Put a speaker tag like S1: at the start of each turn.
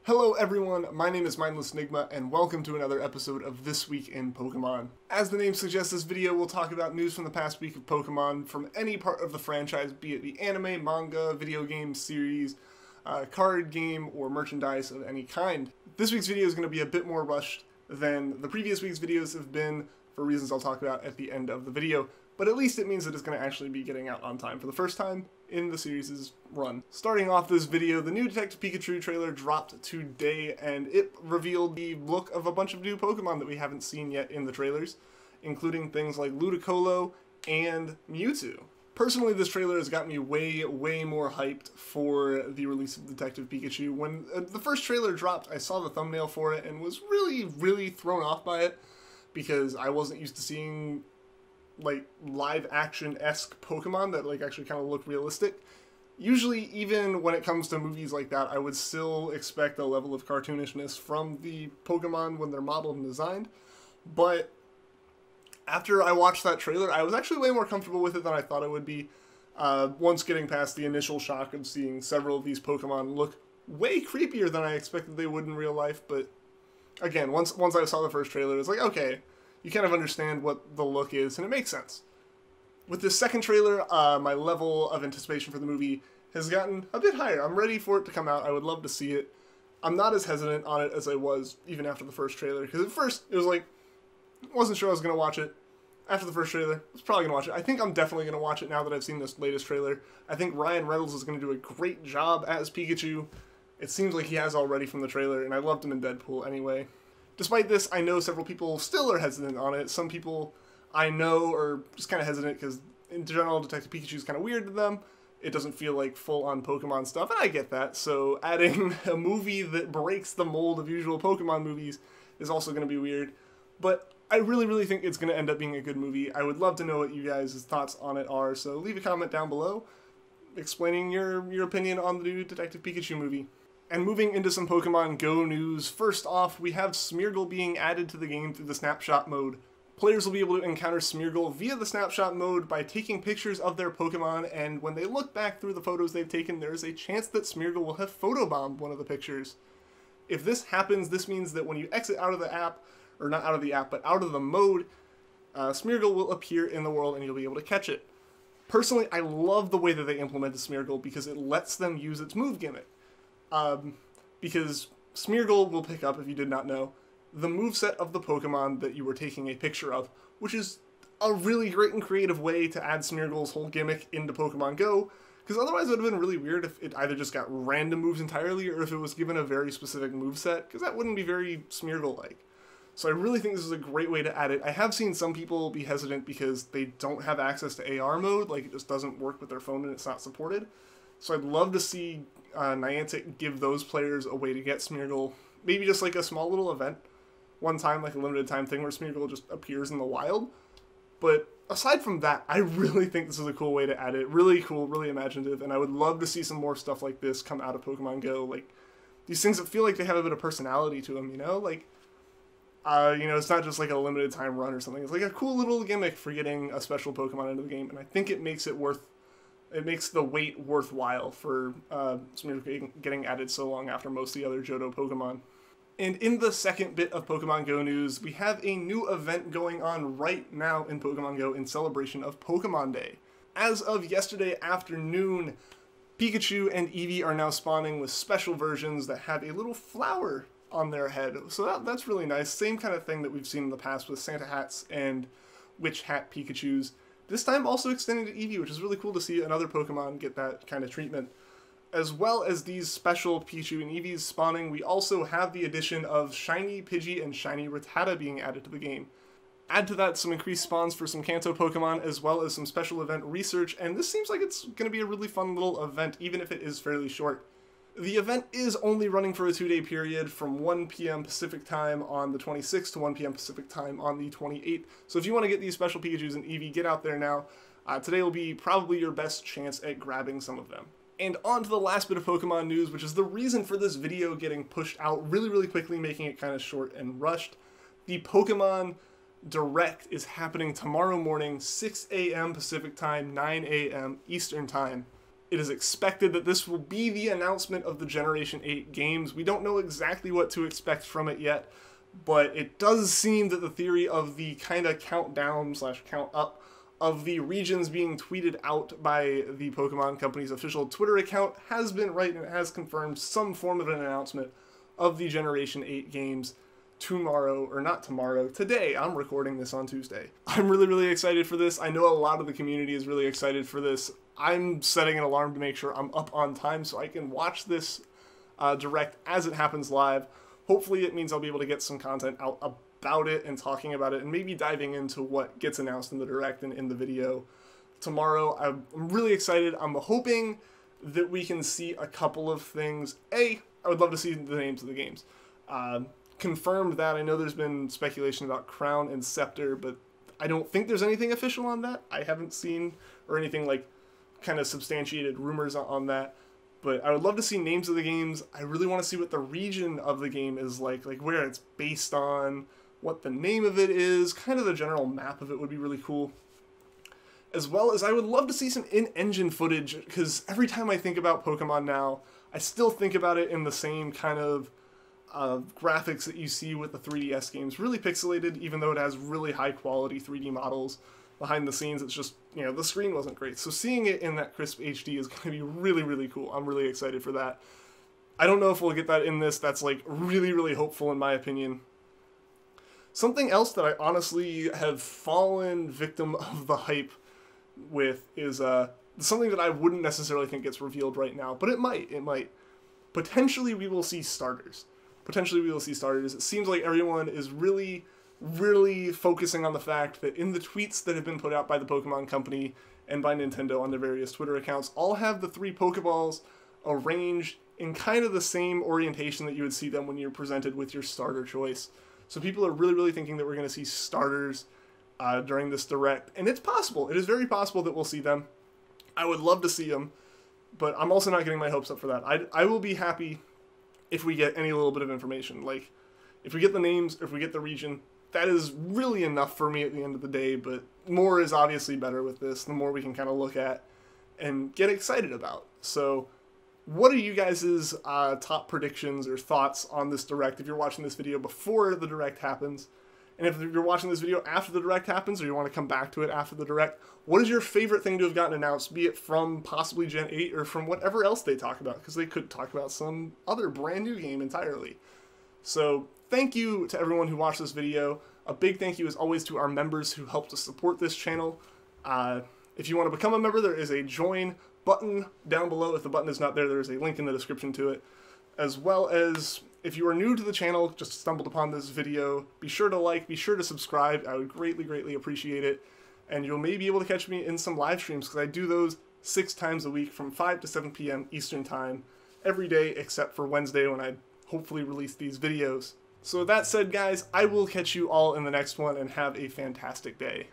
S1: Hello everyone, my name is mindlessenigma and welcome to another episode of This Week in Pokemon. As the name suggests, this video will talk about news from the past week of Pokemon from any part of the franchise, be it the anime, manga, video game, series, card game, or merchandise of any kind. This week's video is going to be a bit more rushed than the previous week's videos have been, for reasons I'll talk about at the end of the video, but at least it means that it's going to actually be getting out on time for the first time in the series' run. Starting off this video, the new Detective Pikachu trailer dropped today, and it revealed the look of a bunch of new Pokemon that we haven't seen yet in the trailers, including things like Ludicolo and Mewtwo. Personally, this trailer has got me way more hyped for the release of Detective Pikachu. When the first trailer dropped, I saw the thumbnail for it and was really thrown off by it, because I wasn't used to seeing like live action-esque Pokemon that like actually kind of look realistic. Usually, even when it comes to movies like that, I would still expect a level of cartoonishness from the Pokemon when they're modeled and designed. But after I watched that trailer, I was actually way more comfortable with it than I thought I would be. Once getting past the initial shock of seeing several of these Pokemon look way creepier than I expected they would in real life. But again, once I saw the first trailer, it was like, okay, you kind of understand what the look is, and it makes sense. With this second trailer, my level of anticipation for the movie has gotten a bit higher. I'm ready for it to come out. I would love to see it. I'm not as hesitant on it as I was even after the first trailer, because at first it was like, I wasn't sure I was going to watch it. After the first trailer, I was probably going to watch it. I think I'm definitely going to watch it now that I've seen this latest trailer. I think Ryan Reynolds is going to do a great job as Pikachu. It seems like he has already from the trailer, and I loved him in Deadpool anyway. Despite this, I know several people still are hesitant on it. Some people I know are just kind of hesitant because, in general, Detective Pikachu is kind of weird to them. It doesn't feel like full-on Pokemon stuff, and I get that. So adding a movie that breaks the mold of usual Pokemon movies is also going to be weird. But I really think it's going to end up being a good movie. I would love to know what you guys' thoughts on it are, so leave a comment down below explaining your opinion on the new Detective Pikachu movie. And moving into some Pokemon Go news, first off, we have Smeargle being added to the game through the Snapshot mode. Players will be able to encounter Smeargle via the Snapshot mode by taking pictures of their Pokemon, and when they look back through the photos they've taken, there is a chance that Smeargle will have photobombed one of the pictures. If this happens, this means that when you exit out of the app, or not out of the app, but out of the mode, Smeargle will appear in the world and you'll be able to catch it. Personally, I love the way that they implemented Smeargle because it lets them use its move gimmick. Because Smeargle will pick up, if you did not know, the moveset of the Pokemon that you were taking a picture of, which is a really great and creative way to add Smeargle's whole gimmick into Pokemon Go, because otherwise it would have been really weird if it either just got random moves entirely, or if it was given a very specific moveset, because that wouldn't be very Smeargle-like. So I really think this is a great way to add it. I have seen some people be hesitant because they don't have access to AR mode, like it just doesn't work with their phone and it's not supported. So I'd love to see Niantic give those players a way to get Smeargle, maybe just like a small little event, one time, like a limited time thing where Smeargle just appears in the wild. But aside from that, I really think this is a cool way to add it. Really cool, really imaginative, and I would love to see some more stuff like this come out of Pokemon Go. Like, these things that feel like they have a bit of personality to them, you know? Like, it's not just like a limited time run or something. It's like a cool little gimmick for getting a special Pokemon into the game, and I think it makes it makes the wait worthwhile for Smeargle getting added so long after most of the other Johto Pokemon. And in the second bit of Pokemon Go news, we have a new event going on right now in Pokemon Go in celebration of Pokemon Day. As of yesterday afternoon, Pikachu and Eevee are now spawning with special versions that have a little flower on their head. So that's really nice. Same kind of thing that we've seen in the past with Santa hats and Witch Hat Pikachus. This time also extending to Eevee, which is really cool to see another Pokemon get that kind of treatment. As well as these special Pikachu and Eevees spawning, we also have the addition of Shiny Pidgey and Shiny Rattata being added to the game. Add to that some increased spawns for some Kanto Pokemon, as well as some special event research, and this seems like it's going to be a really fun little event, even if it is fairly short. The event is only running for a 2-day period from 1 p.m. Pacific time on the 26th to 1 p.m. Pacific time on the 28th. So if you want to get these special Pikachus and Eevee, get out there now. Today will be probably your best chance at grabbing some of them. And on to the last bit of Pokemon news, which is the reason for this video getting pushed out really quickly, making it kind of short and rushed. The Pokemon Direct is happening tomorrow morning, 6 a.m. Pacific time, 9 a.m. Eastern time. It is expected that this will be the announcement of the Generation 8 games. We don't know exactly what to expect from it yet, but it does seem that the theory of the kind of countdown / count up of the regions being tweeted out by the Pokemon Company's official Twitter account has been right, and it has confirmed some form of an announcement of the Generation 8 games tomorrow, or not tomorrow, today. I'm recording this on Tuesday. I'm really excited for this. I know a lot of the community is really excited for this. I'm setting an alarm to make sure I'm up on time so I can watch this direct as it happens live. Hopefully it means I'll be able to get some content out about it and talking about it and maybe diving into what gets announced in the direct and in the video tomorrow. I'm really excited. I'm hoping that we can see a couple of things. I would love to see the names of the games. Confirmed that. I know there's been speculation about Crown and Scepter, but I don't think there's anything official on that. I haven't seen or anything like kind of substantiated rumors on that. But I would love to see names of the games. I really want to see what the region of the game is like where it's based on, what the name of it is, kind of the general map of it would be really cool. As well as I would love to see some in-engine footage, because every time I think about Pokemon now, I still think about it in the same kind of graphics that you see with the 3DS games. Really pixelated, even though it has really high quality 3D models. Behind the scenes, it's just, the screen wasn't great. So seeing it in that crisp HD is going to be really cool. I'm really excited for that. I don't know if we'll get that in this. That's like really hopeful in my opinion. Something else that I honestly have fallen victim of the hype with is something that I wouldn't necessarily think gets revealed right now, but it might. Potentially we will see starters. It seems like everyone is really focusing on the fact that in the tweets that have been put out by the Pokemon Company and by Nintendo on their various Twitter accounts, all have the 3 Pokeballs arranged in kind of the same orientation that you would see them when you're presented with your starter choice. So people are really thinking that we're going to see starters during this direct, and it's possible. It is very possible that we'll see them. I would love to see them, but I'm also not getting my hopes up for that. I will be happy if we get any little bit of information. Like, if we get the names, if we get the region, that is really enough for me at the end of the day, but more is obviously better with this. The more we can kind of look at and get excited about. So what are you guys' top predictions or thoughts on this direct if you're watching this video before the direct happens? And if you're watching this video after the direct happens, or you want to come back to it after the direct, what is your favorite thing to have gotten announced, be it from possibly Gen 8 or from whatever else they talk about? Because they could talk about some other brand new game entirely. So thank you to everyone who watched this video. A big thank you as always to our members who helped to support this channel. If you want to become a member, there is a join button down below. If the button is not there, there is a link in the description to it. As well as, if you are new to the channel, just stumbled upon this video, be sure to like, be sure to subscribe. I would greatly appreciate it. And you'll maybe be able to catch me in some live streams, because I do those 6 times a week from 5 to 7 p.m. Eastern Time every day, except for Wednesday when I hopefully release these videos. So with that said, guys, I will catch you all in the next one, and have a fantastic day.